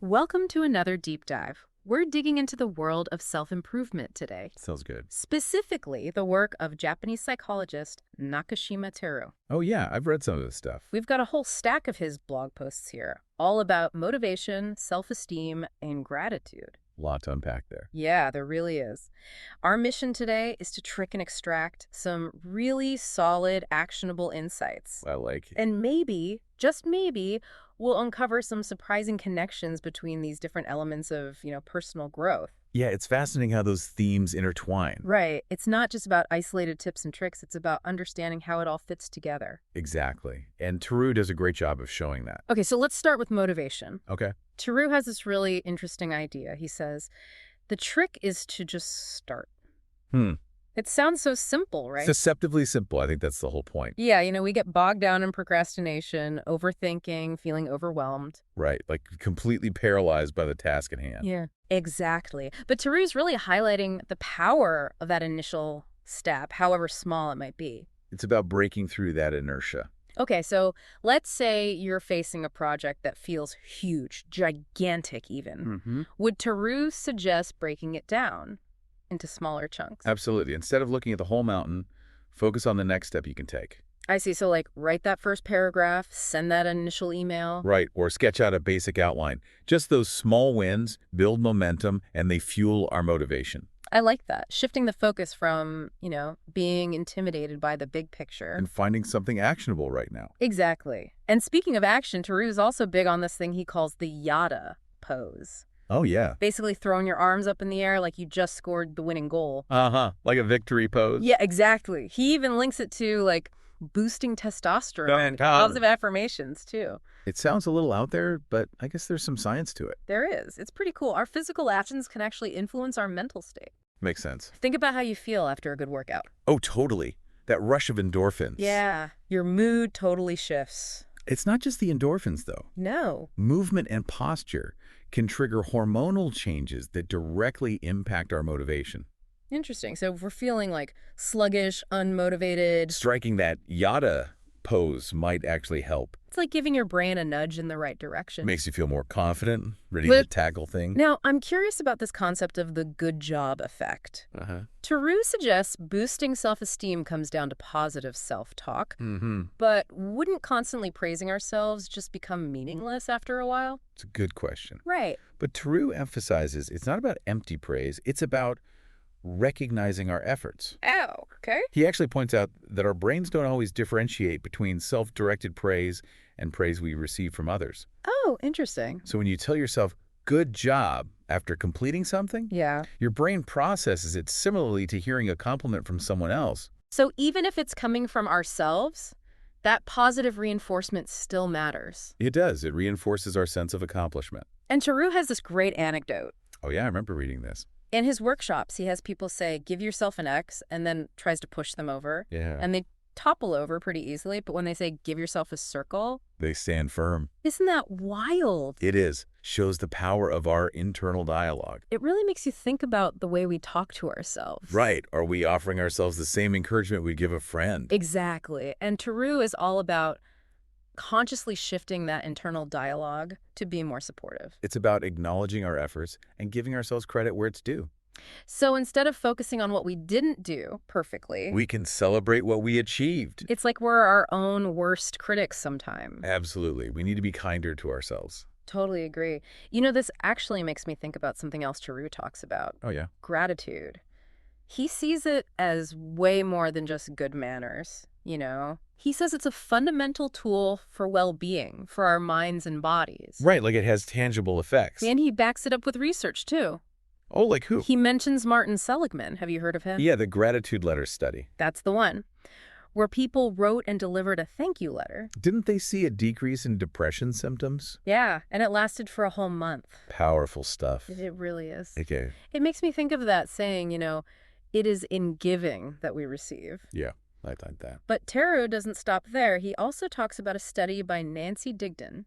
Welcome to another deep dive. We're digging into the world of self-improvement today, Sounds good. specifically the work of Japanese psychologist Nakashima Teru. Oh, yeah, I've read some of this stuff. We've got a whole stack of his blog posts here, all about motivation, self-esteem, and gratitude. A lot to unpack there. Yeah, there really is. Our mission today is to trick and extract some really solid, actionable insights. I like it. And maybe, just maybe, we'll uncover some surprising connections between these different elements of, personal growth. Yeah, it's fascinating how those themes intertwine. Right. It's not just about isolated tips and tricks. It's about understanding how it all fits together. Exactly. And Teru does a great job of showing that. Okay, so let's start with motivation. Okay. Teru has this really interesting idea. He says, the trick is to just start. It sounds so simple, right? Deceptively simple. I think that's the whole point. Yeah, we get bogged down in procrastination, overthinking, feeling overwhelmed. Right. Like completely paralyzed by the task at hand. Yeah, exactly. But Teru's really highlighting the power of that initial step, however small it might be. It's about breaking through that inertia. Okay, so let's say you're facing a project that feels huge, gigantic even. Would Teru suggest breaking it down into smaller chunks? Absolutely. Instead of looking at the whole mountain, focus on the next step you can take. I see. So write that first paragraph, send that initial email. Right. Or sketch out a basic outline. Just those small wins build momentum and they fuel our motivation. I like that. Shifting the focus from, being intimidated by the big picture. And finding something actionable right now. Exactly. And speaking of action, Teru is also big on this thing he calls the yada pose. Oh, yeah. Basically throwing your arms up in the air like you just scored the winning goal. Like a victory pose. Yeah, exactly. He even links it to, boosting testosterone. Positive affirmations, too. It sounds a little out there, but I guess there's some science to it. There is. It's pretty cool. Our physical actions can actually influence our mental state. Makes sense. Think about how you feel after a good workout. Oh, totally. That rush of endorphins. Yeah, your mood totally shifts. It's not just the endorphins, though. No. Movement and posture can trigger hormonal changes that directly impact our motivation. Interesting. So if we're feeling sluggish, unmotivated, Striking that yada pose might actually help. it's like giving your brain a nudge in the right direction. Makes you feel more confident, ready to tackle things. Now, I'm curious about this concept of the good job effect. Teru suggests boosting self-esteem comes down to positive self-talk, but wouldn't constantly praising ourselves just become meaningless after a while? It's a good question. Right. But Teru emphasizes it's not about empty praise, it's about recognizing our efforts. Oh, okay. He actually points out that our brains don't always differentiate between self-directed praise and praise we receive from others. Oh, interesting. So when you tell yourself, good job, after completing something, Yeah. your brain processes it similarly to hearing a compliment from someone else. So even if it's coming from ourselves, that positive reinforcement still matters. It does. It reinforces our sense of accomplishment. And Teru has this great anecdote. Oh, yeah, I remember reading this. In his workshops, he has people say, give yourself an X, and then tries to push them over. Yeah. And they topple over pretty easily. But when they say, give yourself a circle, They stand firm. isn't that wild? It is. Shows the power of our internal dialogue. It really makes you think about the way we talk to ourselves. Right. Are we offering ourselves the same encouragement we'd give a friend? Exactly. And Teru is all about consciously shifting that internal dialogue to be more supportive. It's about acknowledging our efforts and giving ourselves credit where it's due. So instead of focusing on what we didn't do perfectly, We can celebrate what we achieved. it's like we're our own worst critics sometimes. Absolutely. We need to be kinder to ourselves. Totally agree. This actually makes me think about something else Teru talks about. Oh, yeah. Gratitude. He sees it as way more than just good manners, He says it's a fundamental tool for well-being, for our minds and bodies. Right, like it has tangible effects. And he backs it up with research, too. Oh, like who? He mentions Martin Seligman. Have you heard of him? Yeah, the gratitude letter study. That's the one, where people wrote and delivered a thank you letter. Didn't they see a decrease in depression symptoms? Yeah, and it lasted for a whole month. Powerful stuff. It really is. Okay. It makes me think of that saying, it is in giving that we receive. Yeah, I like that. But Teru doesn't stop there. He also talks about a study by Nancy Digdon.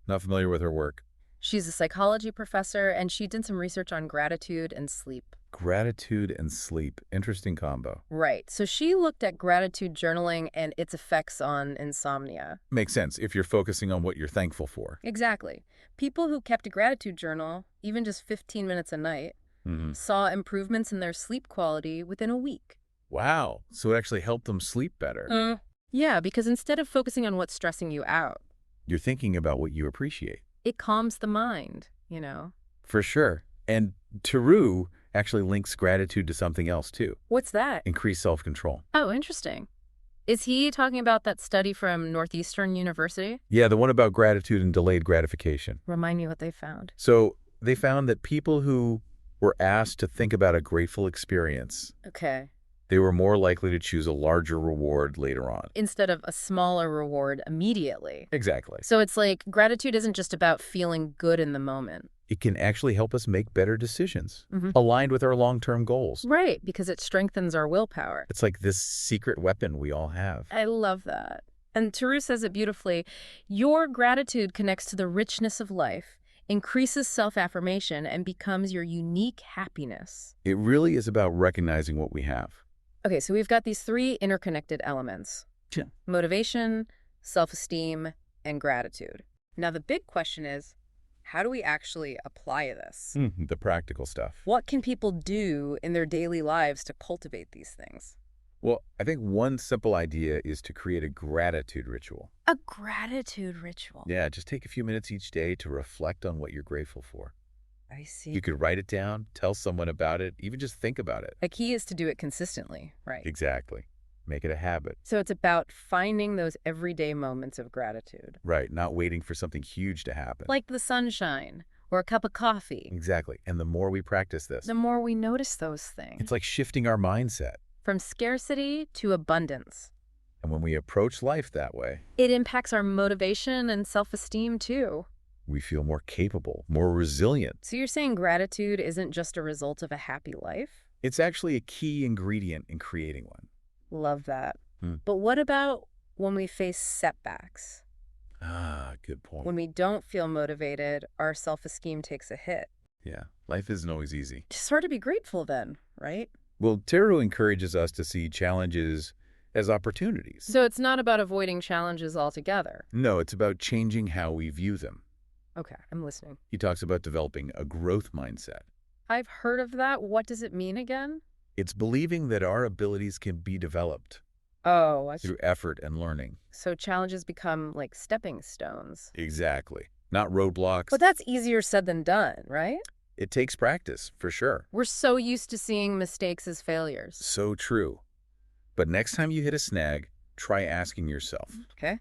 Not familiar with her work. She's a psychology professor, and she did some research on gratitude and sleep. Gratitude and sleep. Interesting combo. Right. So she looked at gratitude journaling and its effects on insomnia. Makes sense if you're focusing on what you're thankful for. Exactly. People who kept a gratitude journal, even just 15 minutes a night, saw improvements in their sleep quality within a week. Wow. So it actually helped them sleep better. Yeah, because instead of focusing on what's stressing you out, You're thinking about what you appreciate. it calms the mind. For sure. And Teru actually links gratitude to something else too. What's that? Increased self-control. Oh, interesting. Is he talking about that study from Northeastern University? Yeah, the one about gratitude and delayed gratification. Remind me what they found. So they found that people who were asked to think about a grateful experience, Okay. they were more likely to choose a larger reward later on. Instead of a smaller reward immediately. Exactly. So it's like gratitude isn't just about feeling good in the moment. It can actually help us make better decisions, aligned with our long-term goals. Right, because it strengthens our willpower. It's like this secret weapon we all have. I love that. And Teru says it beautifully. Your gratitude connects to the richness of life, increases self-affirmation, and becomes your unique happiness. It really is about recognizing what we have. Okay, so we've got these three interconnected elements. Yeah. Motivation, self-esteem, and gratitude. Now the big question is, how do we actually apply this? The practical stuff. What can people do in their daily lives to cultivate these things? Well, I think one simple idea is to create a gratitude ritual. A gratitude ritual. Yeah, just take a few minutes each day to reflect on what you're grateful for. I see. You could write it down, tell someone about it, even just think about it. The key is to do it consistently, right? Exactly. Make it a habit. So it's about finding those everyday moments of gratitude. Right, not waiting for something huge to happen. Like the sunshine or a cup of coffee. Exactly. And the more we practice this, The more we notice those things. it's like shifting our mindset. From scarcity to abundance. And when we approach life that way, It impacts our motivation and self-esteem too. we feel more capable, more resilient. So you're saying gratitude isn't just a result of a happy life? It's actually a key ingredient in creating one. Love that. But what about when we face setbacks? Good point. When we don't feel motivated, our self-esteem takes a hit. Yeah, life isn't always easy. It's hard to be grateful then, right? Well, Teru encourages us to see challenges as opportunities. So it's not about avoiding challenges altogether. No, it's about changing how we view them. Okay, I'm listening. He talks about developing a growth mindset. I've heard of that. What does it mean again? It's believing that our abilities can be developed Oh, through effort and learning. so challenges become like stepping stones. Exactly. Not roadblocks. But that's easier said than done, right? It takes practice, for sure. We're so used to seeing mistakes as failures. So true. But next time you hit a snag, try asking yourself, Okay?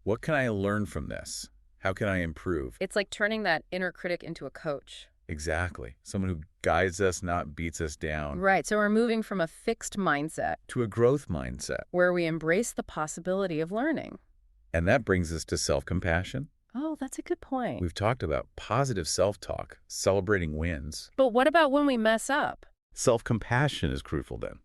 what can I learn from this? How can I improve? It's like turning that inner critic into a coach. Exactly. Someone who guides us, not beats us down. Right, so we're moving from a fixed mindset To a growth mindset. where we embrace the possibility of learning. And that brings us to self-compassion. Oh, that's a good point. We've talked about positive self-talk, celebrating wins. But what about when we mess up? Self-compassion is crucial then.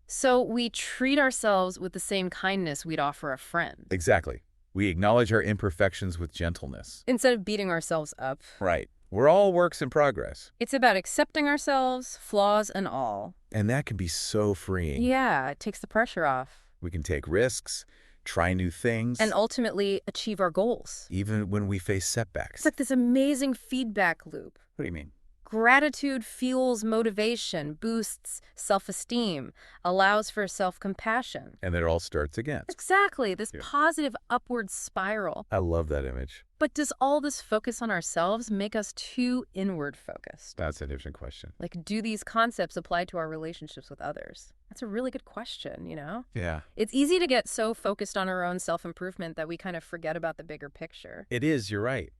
So we treat ourselves with the same kindness we'd offer a friend. Exactly. We acknowledge our imperfections with gentleness. Instead of beating ourselves up. Right. We're all works in progress. It's about accepting ourselves, flaws and all. And that can be so freeing. Yeah, it takes the pressure off. We can take risks, try new things. And ultimately achieve our goals. Even when we face setbacks. It's like this amazing feedback loop. What do you mean? Gratitude fuels motivation, boosts self-esteem, allows for self-compassion. And it all starts again. Exactly, this positive upward spiral. I love that image. But does all this focus on ourselves make us too inward focused? That's an interesting question. Like, do these concepts apply to our relationships with others? That's a really good question. Yeah. It's easy to get so focused on our own self-improvement that we kind of forget about the bigger picture. It is, you're right.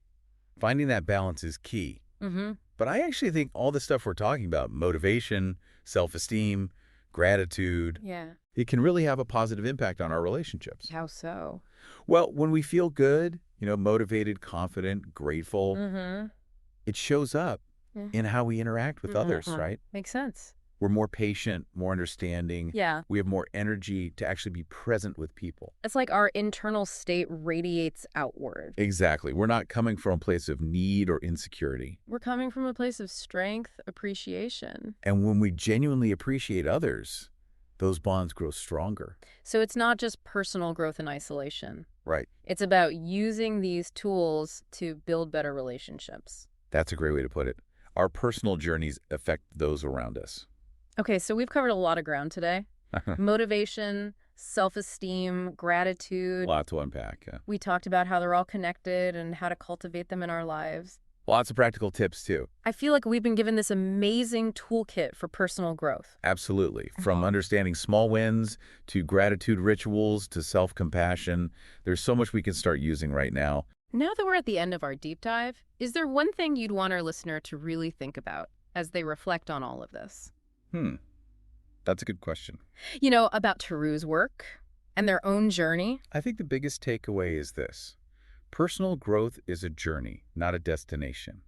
Finding that balance is key. But I actually think all the stuff we're talking about, motivation, self-esteem, gratitude, it can really have a positive impact on our relationships. How so? Well, when we feel good, motivated, confident, grateful, it shows up in how we interact with others, right? Makes sense. We're more patient, more understanding. Yeah. We have more energy to actually be present with people. It's like our internal state radiates outward. Exactly. We're not coming from a place of need or insecurity. We're coming from a place of strength, appreciation. And when we genuinely appreciate others, those bonds grow stronger. So it's not just personal growth in isolation. Right. It's about using these tools to build better relationships. That's a great way to put it. Our personal journeys affect those around us. Okay, so we've covered a lot of ground today. Motivation, self-esteem, gratitude. A lot to unpack. Yeah. We talked about how they're all connected and how to cultivate them in our lives. Lots of practical tips, too. I feel like we've been given this amazing toolkit for personal growth. Absolutely. From understanding small wins to gratitude rituals to self-compassion, there's so much we can start using right now. Now that we're at the end of our deep dive, is there one thing you'd want our listener to really think about as they reflect on all of this? That's a good question. You know, about Teru's work and their own journey? I think the biggest takeaway is this. Personal growth is a journey, not a destination.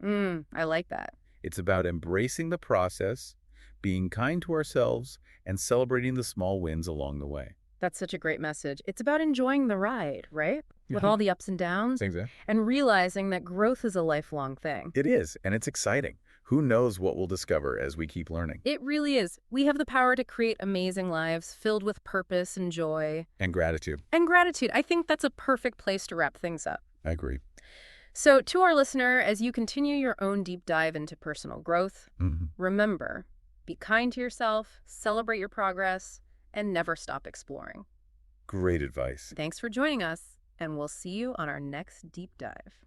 I like that. It's about embracing the process, being kind to ourselves, and celebrating the small wins along the way. That's such a great message. It's about enjoying the ride, right? With all the ups and downs. Exactly. And realizing that growth is a lifelong thing. It is, and it's exciting. Who knows what we'll discover as we keep learning. It really is. We have the power to create amazing lives filled with purpose and joy. And gratitude. And gratitude. I think that's a perfect place to wrap things up. I agree. So to our listener, as you continue your own deep dive into personal growth, remember, be kind to yourself, celebrate your progress, and never stop exploring. Great advice. Thanks for joining us, and we'll see you on our next deep dive.